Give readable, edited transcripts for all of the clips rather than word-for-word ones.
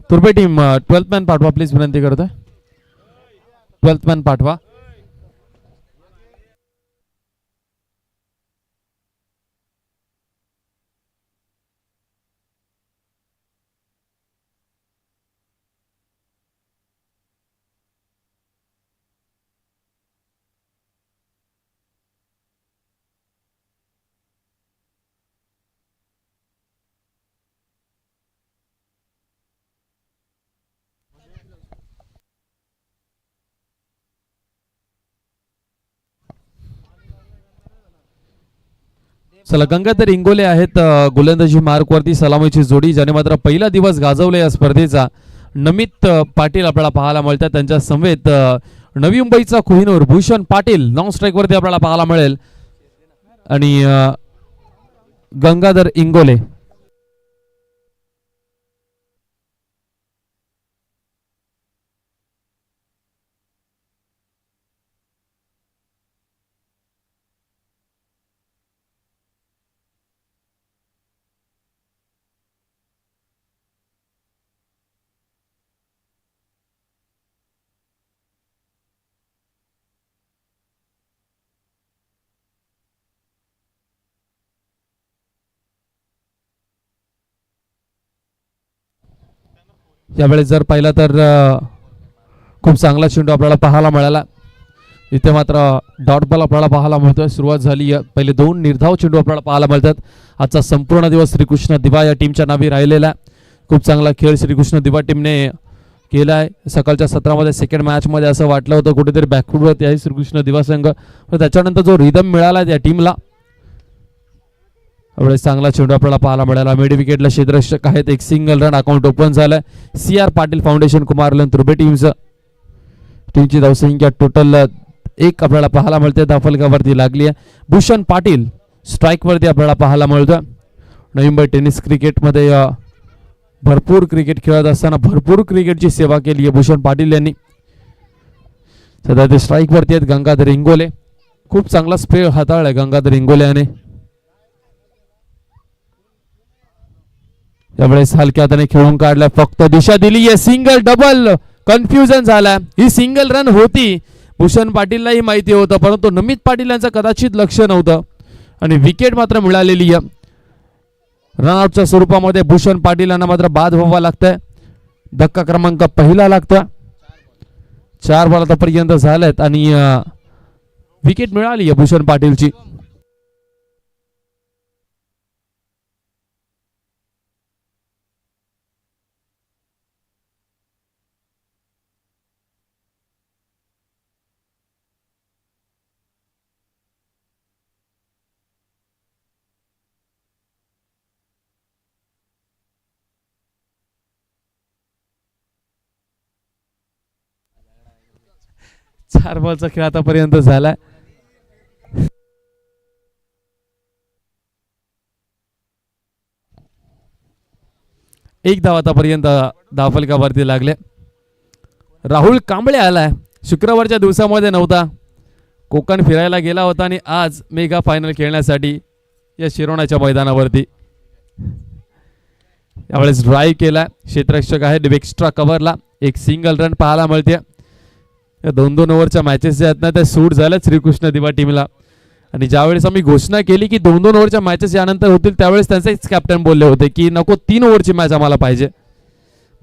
तुर्बे team 12th man पाठवा please, विनंती करतोय. 12th मॅन पाठवा. चला, गंगाधर इंगोले आहेत गोलंदाजी मार्क वरती, सलामीची जोडी, ज्याने मात्र पहिला दिवस गाजवला या स्पर्धेचा. नमित पाटील आपल्याला पाहायला मिळतात. त्यांच्या समवेत नवी मुंबईचा कोहिनूर भूषण पाटील नॉन स्ट्राईक वरती आपल्याला पाहायला मिळेल. आणि गंगाधर इंगोले. यावेळेस जर पाहिला तर खूप चांगला चेंडू आपल्याला पाहायला मिळाला. इथे मात्र डॉट बॉल आपल्याला पाहायला मिळतोय. सुरुवात झाली, पहिले 2 निर्धाव चेंडू आपल्याला पाहायला मिळतात. आजचा संपूर्ण दिवस श्रीकृष्ण दिवा या टीमच्या नावे राहिलेला. खूप चांगला खेळ श्रीकृष्ण दिवा टीमने केलाय. सकाळच्या सत्रामध्ये सेकंड मॅच मध्ये असं वाटलं होतं कुठेतरी बॅकफुटवरती आहे श्रीकृष्ण दिवा संघ, पण त्याच्यानंतर जो रिदम मिळाला त्या टीमला, एवढे चांगला चेंडू आपल्याला पाहायला मिळाला. मिड विकेटला क्षेत्ररक्षक आहेत. एक सिंगल रन अकाउंट ओपन झालंय. CR पाटील फाउंडेशन कुमारलन तुर्बे टीमची धावसंख्या टोटल 1 आपल्याला पाहायला मिळते. धावफलकावरती लागली आहे. भूषण पाटील स्ट्राईक वरती आपल्याला पाहायला मिळतं. नवी मुंबई टेनिस क्रिकेटमध्ये भरपूर क्रिकेट खेळत असताना भरपूर क्रिकेटची सेवा केली आहे भूषण पाटील यांनी. सध्या ते स्ट्राईक वरती आहेत. गंगाधर इंगोले खूप चांगला स्प्रे हाताळलाय गंगाधर इंगोले याने. यावेळेस हलक्या हाताने खेळून काढलाय. फक्त दिशा दिली आहे. सिंगल डबल कन्फ्युजन झाला. ही सिंगल रन होती. भूषण पाटीललाही माहिती होतं, परंतु नमित पाटील यांचं कदाचित लक्ष नव्हतं आणि विकेट मात्र मिळालेली आहे. रनआउटच्या स्वरूपामध्ये भूषण पाटील यांना मात्र बाद व्हावा लागतंय. धक्का क्रमांक पहिला लागतोय. 4 बॉल आतापर्यंत झालेत आणि विकेट मिळाली आहे भूषण पाटीलची. चार बॉलचा खेळ आतापर्यंत झालाय. एक धाव आतापर्यंत धावफलकावरती लागले. राहुल कांबळे आलाय. शुक्रवारच्या दिवसामध्ये नव्हता, कोकण फिरायला गेला होता आणि आज मेगा फायनल खेळण्यासाठी या शिरोणाच्या मैदानावरती. यावेळेस ड्राईव्ह केला. क्षेत्ररक्षक आहे एक्स्ट्रा कव्हरला. एक सिंगल रन पाहायला मिळते. 2-2 ओव्हरच्या मॅचेस जे आहेत ना, त्या सूट झाल्या श्रीकृष्ण दिवा टीमला. आणि ज्यावेळेस आम्ही घोषणा केली की 2-2 ओव्हरच्या मॅचेस यानंतर होतील, त्यावेळेस त्यांचेच कॅप्टन बोलले होते की नको 3 ओव्हरची मॅच आम्हाला पाहिजे.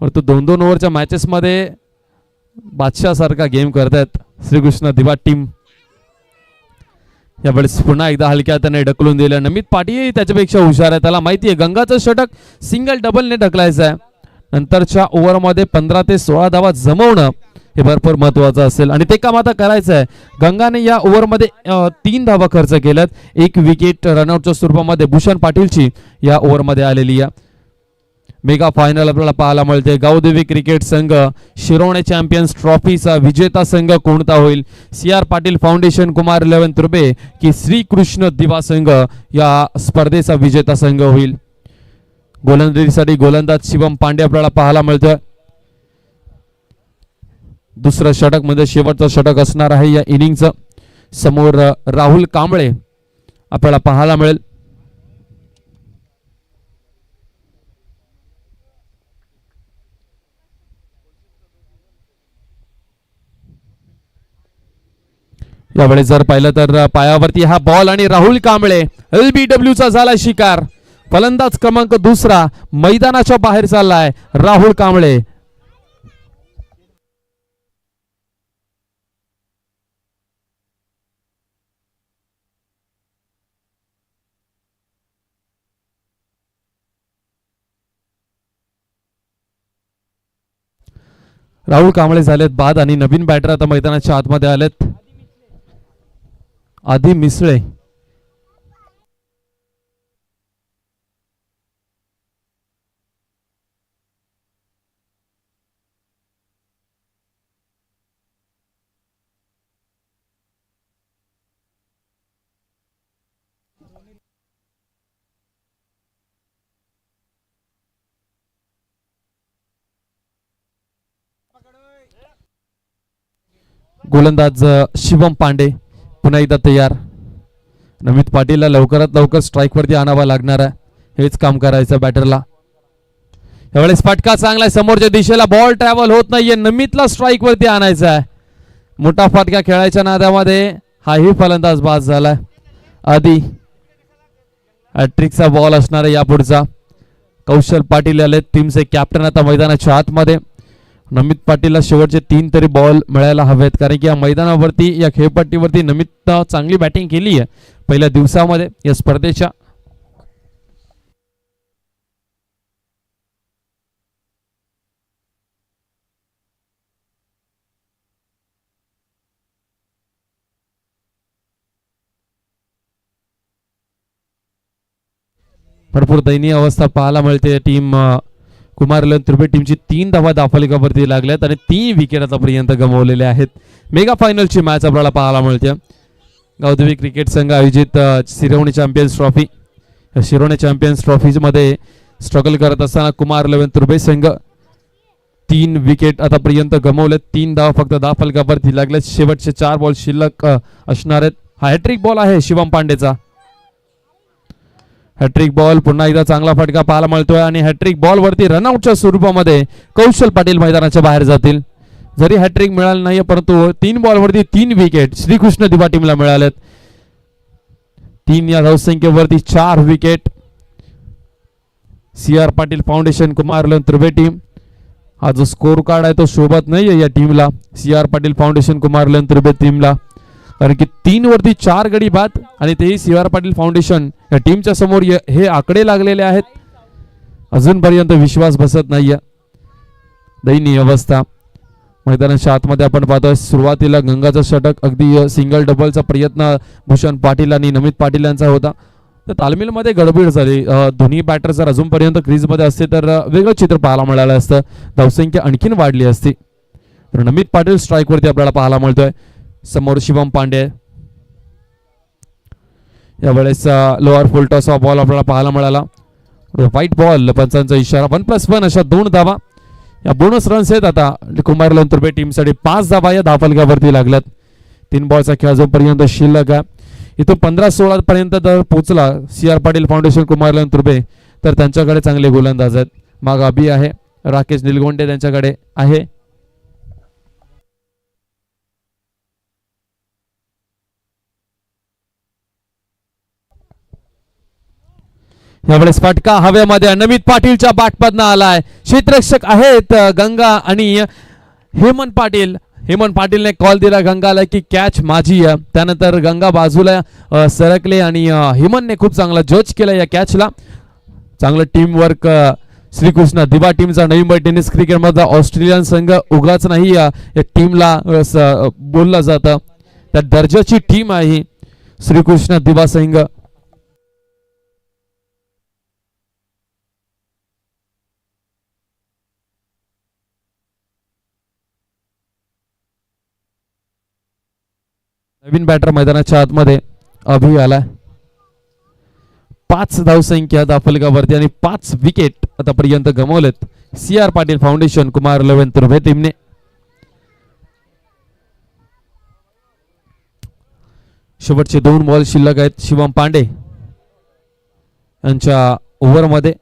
परंतु 2-2 ओव्हरच्या मॅचेसमध्ये बादशाहसारखा गेम करतायत श्रीकृष्ण दिवा टीम. यावेळेस पुन्हा एकदा हलक्या त्याने ढकलून दिलं. नमित पाटील त्याच्यापेक्षा हुशार आहे. त्याला माहिती आहे गंगाचं षटक सिंगल डबलने ढकलायचं आहे. नंतरच्या ओव्हरमध्ये 15 ते 16 धावा जमवणं हे भरपूर महत्वाचं असेल आणि ते काम आता करायचं आहे. गंगाने या ओव्हरमध्ये 3 धावा खर्च केल्यात. 1 विकेट रनआउटच्या स्वरूपामध्ये भूषण पाटीलची या ओव्हरमध्ये आलेली आहे. मेगा फायनल आपल्याला पाहायला मिळते. गावदेवी क्रिकेट संघ शिरोणे चॅम्पियन्स ट्रॉफीचा विजेता संघ कोणता होईल? CR पाटील फाउंडेशन कुमार 11 तुर्बे की श्रीकृष्ण दिवा संघ या स्पर्धेचा विजेता संघ होईल? गोलंदाजीसाठी गोलंदाज शिवम पांडे आपल्याला पाहायला मिळतोय. दुसरं षटक म्हणजे शेवटचं षटक असणार आहे या इनिंगचं. समोर राहुल कांबळे आपल्याला पाहायला मिळेल. यावेळी जर पाहिलं तर पायावरती हा बॉल आणि राहुल कांबळे LBW चा झाला शिकार. फलंदाज क्रमांक दुसरा मैदानाच्या बाहेर चाललाय राहुल कांबळे. राहुल कांबळे झालेत बाद आणि नवीन बॅटर आता मैदानाच्या आतमध्ये आलेत. आधी मिसळे. गोलंदाज शिवम पांडे पुन्हा एकदा तयार. नमित पाटीलला लवकरात लवकर स्ट्राईक वरती आणावा लागणार आहे. हेच काम करायचं बॅटरला. यावेळेस फटका चांगला आहे समोरच्या दिशेला. बॉल ट्रॅव्हल होत नाहीये. नमितला स्ट्राईक वरती आणायचा आहे. मोठा फटका खेळायच्या नादामध्ये हाही फलंदाज बाद झालाय. आधी हॅट्रिकचा बॉल असणार आहे यापुढचा. कौशल पाटील आले टीमचे कॅप्टन आता मैदानाच्या आतमध्ये. नमित पाटीलला शेवटचे 3 तरी बॉल मिळायला हवेत कारण की या मैदानावरती या खेळपट्टीवरती नमित चांगली बॅटिंग केली आहे पहिल्या दिवसामध्ये या स्पर्धेच्या. भरपूर दयनीय अवस्था पाहायला मिळते. टीम कुमार त्रिभे टीमची 3 धावा दाफलिकावरती लागल्यात आणि 3 विकेट आतापर्यंत गमावलेले आहेत. मेगा फायनलची मॅच आपल्याला पाहायला मिळते. गावदेवी क्रिकेट संघ आयोजित शिरोवणी चॅम्पियन्स ट्रॉफी. शिरोवणी चॅम्पियन्स ट्रॉफी मध्ये स्ट्रगल करत असताना कुमार त्रिभे संघ 3 विकेट आतापर्यंत गमावलेत. 3 धावा फक्त दाफलिकावरती लागल्यात. शेवटचे 4 बॉल शिल्लक असणार आहेत. हा हॅट्रिक बॉल आहे शिवम पांडेचा. हॅट्रिक बॉल पुन्हा एकदा चांगला फटका पाहायला मिळतोय आणि हॅट्रिक बॉल वरती रनआउटच्या स्वरूपामध्ये कौशल पाटील मैदानाच्या बाहेर जातील. जरी हॅट्रिक मिळालं नाही परंतु 3 बॉल वरती 3 विकेट श्रीकृष्ण दिवा टीमला मिळालेत. 3 या धावसंख्येवरती 4 wicket. CR Patil foundation Kumar Turbhe team. हा जो स्कोर कार्ड आहे तो शोभत नाहीये या टीमला. CR पाटील फाउंडेशन कुमार त्रिभे टीमला कारण की 3 वरती 4 गडी बाद आणि तेही CR पाटील फाउंडेशन या टीमच्या समोर हे आकडे लागलेले आहेत. अजूनपर्यंत विश्वास बसत नाहीये. दयनीय अवस्था. मैदानाच्या आतमध्ये आपण पाहतोय सुरुवातीला गंगाचा षटक अगदी सिंगल डबलचा प्रयत्न भूषण पाटील आणि नमित पाटील यांचा होता. तर तालमीमध्ये गडबड झाली. दोन्ही बॅटर जर अजूनपर्यंत क्रीजमध्ये असते तर वेगळं चित्र पाहायला मिळालं असतं. धावसंख्या आणखीन वाढली असती. तर नमित पाटील स्ट्राईक वरती आपल्याला पाहायला मिळतोय. समोर शिवम पांडे. यावेळेस लोअर फुल टॉस हा बॉल आपल्याला पाहायला मिळाला. White ball. पंचांचा इशारा. 1+1 अशा 2 धावा. या बोनस रन्स आहेत आता कुमार त्रिभे टीमसाठी. 5 धावा या धावफलकावरती लागल्यात. 3 बॉलचा खेळ जोपर्यंत शिल्लक आहे. इथून 15-16 पर्यंत जर पोहोचला CR पाटील फाउंडेशन कुमार त्रिभे तर त्यांच्याकडे चांगले गोलंदाज आहेत. माग अभि आहे. राकेश निलगोंडे त्यांच्याकडे आहे. यावेळेस फटका हवेमध्ये नमित पाटीलच्या बॅटमधनं आलाय. क्षेत्ररक्षक आहेत गंगा आणि हेमंत पाटील. हेमंत पाटीलने कॉल दिला गंगाला की कॅच माझी आहे. त्यानंतर गंगा बाजूला सरकले आणि हेमंतने खूप चांगला जज केला या कॅचला. चांगलं टीम वर्क श्रीकृष्ण दिवा टीमचा. नवी मुंबई टेनिस क्रिकेट मध्ये ऑस्ट्रेलियन संघ उगाच नाही या टीमला बोललं जातं. त्या दर्जाची टीम आहे श्रीकृष्ण दिवा संघ. नवीन बॅटर मैदानाच्या आतमध्ये अभि आलाय. 5 धावसंख्या दाफलकावरती आणि 5 विकेट आतापर्यंत गमावलेत CR पाटील फाउंडेशन कुमार त्रिभे टीमने. शेवटचे 2 बॉल शिल्लक आहेत शिवम पांडे यांच्या ओव्हरमध्ये.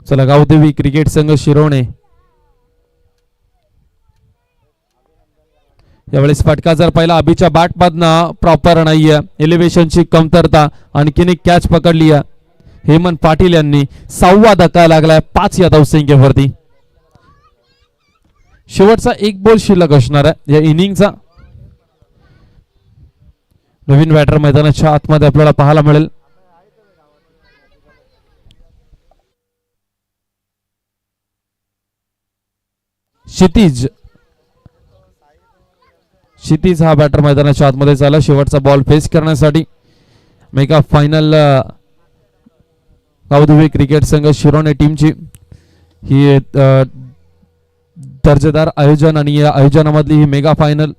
चला गावदेवी क्रिकेट संघ शिरोवणे यावेळेस फटका जर पहिला अभिच्या बॅट मधनं प्रॉपर नाहीये, एलिव्हेशनची कमतरता, आणखीन एक कॅच पकडली आहे हेमंत पाटील यांनी. 6वा धक्का लागलाय 5 या धावसंख्येवरती. शेवटचा एक बॉल शिल्लक असणार आहे या इनिंगचा. नवीन बॅटर मैदानाच्या आतमध्ये आपल्याला पाहायला मिळेल. क्षितिज हा बॅटर मैदानाच्या आतमध्ये झाला शेवटचा बॉल फेस करण्यासाठी. मेगा फायनल गावदेवी क्रिकेट संघ शिरोणे टीमची ही दर्जेदार आयोजन आणि या आयोजनामधली ही mega final.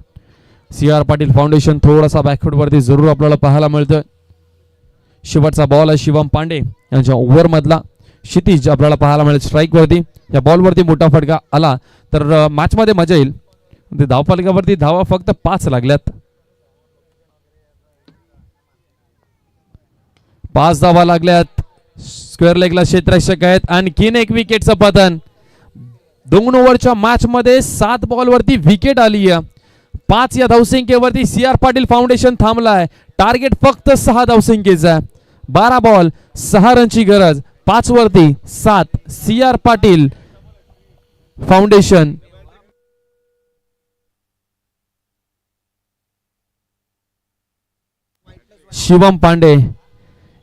CR Patil foundation थोडासा बॅकफूट वरती जरूर आपल्याला पाहायला मिळतोय. शेवटचा बॉल आहे शिवम पांडे यांच्या ओव्हर मधला. क्षितिज आपल्याला पाहायला मिळेल स्ट्राईक वरती. या बॉल वरती मोठा फटका आला तर मॅच मध्ये मजा येईल. धावफलकावरती धावा फक्त 5 लागल्यात. 5 धावा लागल्यात. स्क्वेअर लेगला क्षेत्ररक्षक आहेत. आणखीन एक विकेटचं पतन. 2 ओव्हरच्या मॅच मध्ये 7 बॉल वरती विकेट आली आहे. 5 या धावसंख्येवरती CR पाटील फाउंडेशन थांबलाय. टार्गेट फक्त 6 धावसंख्येचा. 12 बॉल 6 रनची गरज. 5 वरती 7 CR पाटील फाउंडेशन. शिवम पांडे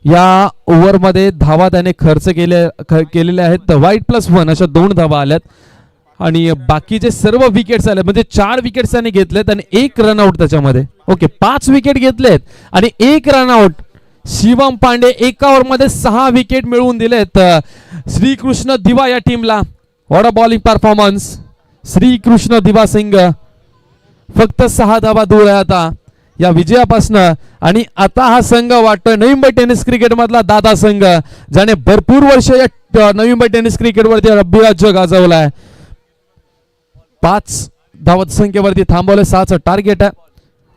या ओव्हर मध्ये धावा त्याने खर्च केलेले आहेत. वाईट +1 अशा 2 धावा आल्यात आणि बाकीचे सर्व विकेट्स आले म्हणजे 4 विकेट्स त्याने घेतलेत आणि 1 रनआउट त्याच्यामध्ये. ओके 5 विकेट घेतलेत आणि 1 रनआउट. शिवम पांडे एका ओव्हर मध्ये 6 विकेट मिळवून दिलेत श्रीकृष्ण दिवा या टीमला. What a bowling performance. Shrikrishna Diva संघ फक्त 6 धावा दूर आहे आता या विजयापासून. आणि आता हा संघ वाटतोय नवी मुंबई टेनिस क्रिकेट मधला दादा संघ ज्याने भरपूर वर्ष या नवी मुंबई टेनिस क्रिकेट वरती अभिराज्य गाजवलाय. 5 धावत संख्येवरती थांबवले. 6चं टार्गेट आहे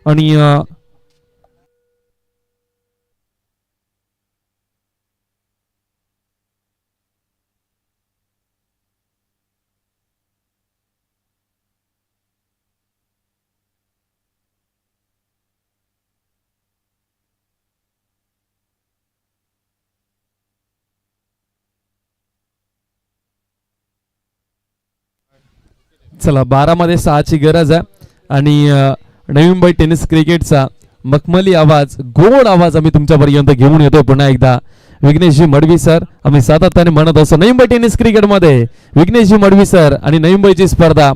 आणि चला 12 मध्ये 6ची गरज आहे आणि नवी मुंबई टेनिस क्रिकेटचा मखमली आवाज, गोड आवाज आम्ही तुमच्यापर्यंत घेऊन येतोय पुन्हा एकदा. विघ्नेशजी मडवी सर आम्ही सातत्याने म्हणत असतो नवी मुंबई टेनिस क्रिकेट मध्ये विघ्नेशजी मडवी सर आणि नवी मुंबईची स्पर्धा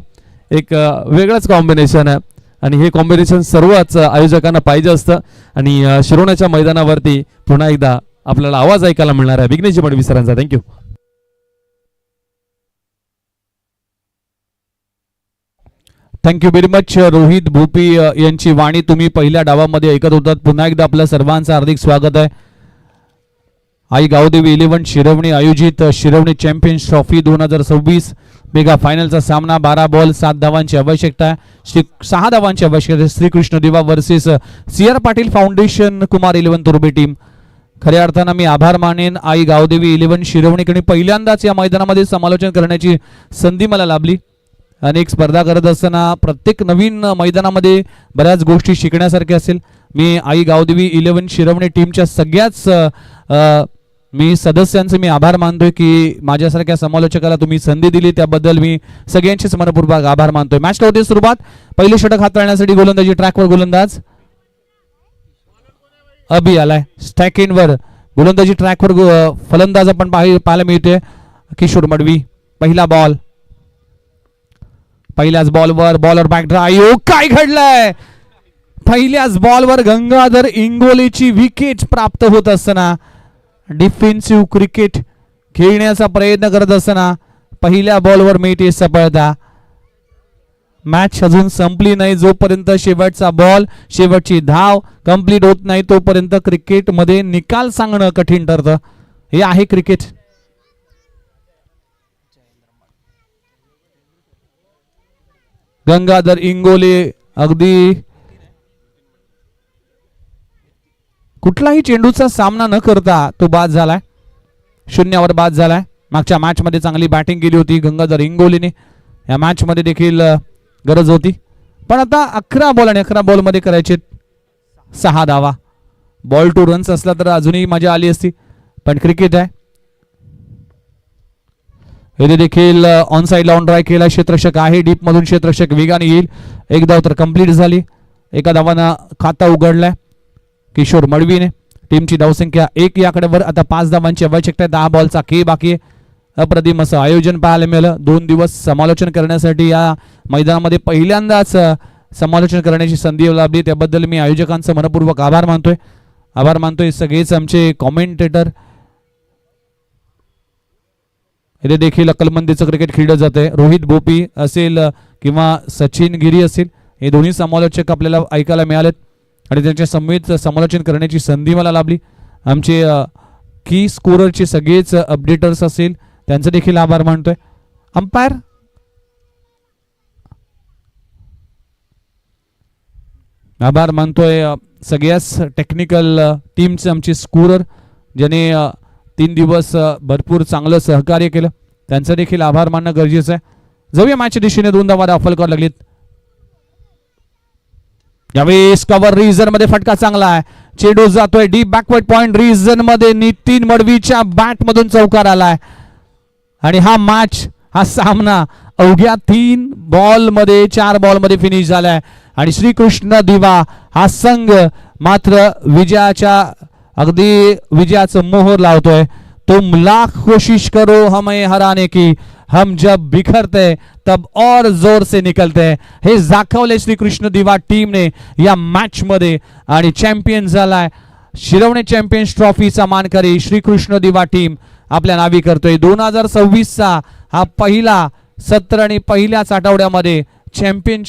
एक वेगळाच कॉम्बिनेशन आहे आणि हे कॉम्बिनेशन सर्वच आयोजकांना पाहिजे असतं. आणि शिरोण्याच्या मैदानावरती पुन्हा एकदा आपल्याला आवाज ऐकायला मिळणार आहे विघ्नेशजी मडवी सरांचा. Thank you. Thank you very much. Rohit Bhopi यांची वाणी तुम्ही पहिल्या डावामध्ये ऐकत होतात. पुन्हा एकदा आपल्या सर्वांचं हार्दिक स्वागत आहे. आई गावदेवी 11 शिरवणी आयोजित शिरवणी चॅम्पियन्स ट्रॉफी 2026 मेगा फायनलचा सामना. 12 बॉल 7 धावांची आवश्यकता. 6 धावांची आवश्यकता. Shrikrishna Diva versus CR Patil foundation Kumar 11 तुर्बे टीम. खऱ्या अर्थानं मी आभार मानेन आई गावदेवी 11 शिरवणीकडे. पहिल्यांदाच या मैदानामध्ये समालोचन करण्याची संधी मला लाभली. अनेक स्पर्धा करत असताना प्रत्येक नवीन मैदानामध्ये बऱ्याच गोष्टी शिकण्यासारख्या असेल. मी आई गावदेवी 11 शिरवणी टीमच्या सगळ्याच मी सदस्यांचे मी आभार मानतोय की माझ्यासारख्या समालोचकाला तुम्ही संधी दिली त्याबद्दल मी सगळ्यांचेच मनपूर्वक आभार मानतोय. मॅचला होती सुरुवात. पहिले षटक हाताळण्यासाठी गोलंदाजी ट्रॅकवर गोलंदाज अभि आलाय. स्टॅकिनवर गोलंदाजी ट्रॅकवर फलंदाज आपण पाहायला मिळते किशोर मडवी. पहिला बॉल. पहिल्याच बॉलवर बॉलर बॅक ड्राईव्ह. काय घडलंय. पहिल्याच बॉलवर गंगाधर इंगोलेची विकेट प्राप्त होत असताना डिफेन्सिव्ह क्रिकेट खेळण्याचा प्रयत्न करत असताना पहिल्या बॉलवर मिळते सफलता. मॅच अजून संपली नाही. जोपर्यंत शेवटचा बॉल शेवटची धाव कंप्लीट होत नाही तोपर्यंत क्रिकेटमध्ये निकाल सांगणं कठीण ठरतं. हे आहे क्रिकेट. गंगाधर इंगोले अगदी कुठलाही चेंडूचा सामना न करता तो बाद झालाय. 0वर बाद झालाय. मागच्या मॅच मध्ये चांगली बॅटिंग केली होती गंगाधर इंगोलेने. या मॅच मध्ये देखील गरज होती पण आता 11 बॉल आणि 11 बॉल मध्ये करायचे 6 धावा. बॉल टू रन्स असला तर अजूनही मजा आली असती, पण क्रिकेट आहे. इथे देखील ऑन साइड ऑन ड्राय केला, क्षेत्ररक्षक आहे, डीप मधून क्षेत्ररक्षक वेगाने येईल. एक धाव तर कंप्लीट झाली, एका धावानं खाता उघडलाय किशोर मडवीने. टीमची धावसंख्या 1 या आकड्यावर. आता 5 धावांची आवश्यकता आहे, 10 बॉलचा खेळ बाकी आहे. अप्रतिम असं आयोजन पाहायला मिळालं. 2 दिवस समालोचन करण्यासाठी या मैदानामध्ये पहिल्यांदाच समालोचन करण्याची संधी लाभली, त्याबद्दल मी आयोजकांचं मनपूर्वक आभार मानतोय. सगळेच आमचे कॉमेंटेटर. इथे देखील अक्कलमंदीचं क्रिकेट खेळलं जातंय. रोहित भोपी असेल किंवा सचिन गिरी असेल, हे दोन्ही समालोचक आपल्याला ऐकायला मिळालेत आणि त्यांच्या समवेत समालोचन करण्याची संधी मला लाभली. आमचे की स्कोररचे सगळेच अपडेटर्स असेल, त्यांचं देखील आभार मानतोय. अंपायर आभार मानतोय. सगळ्याच टेक्निकल टीमचे आमचे स्कोरर ज्याने 3 दिवस भरपूर चांगलं सहकार्य केलं, त्यांचं देखील आभार मानणं गरजेचं आहे. जाऊया मॅचच्या दिशेने. 2 धावा दाखल करायला लागलीत. यावेळेस कव्हर रिजन मध्ये फटका चांगला आहे. चेंडू जातोय डीप बॅकवर्ड पॉइंट रिजन मध्ये. नितीन मडवीच्या बॅट मधून चौकार आलाय आणि हा सामना अवघ्या 3 बॉल मध्ये 4 बॉल मध्ये फिनिश झालाय आणि श्रीकृष्ण दिवा हा संघ मात्र विजयाचं मोहर लावतोय. तुम लाख कोशिश करो हमें हराने की, हम जब बिखरते तब और जोर से निकलते. हे दाखवले श्रीकृष्ण दिवा टीमने या मॅच मध्ये आणि चॅम्पियन झालाय. शिरवणे चॅम्पियन्स ट्रॉफीचा मानकरी श्रीकृष्ण दिवा टीम आपल्या नावी करतोय. 2026 चा हा पहिला सत्र आणि पहिल्याच आठवड्यामध्ये चॅम्पियनशिप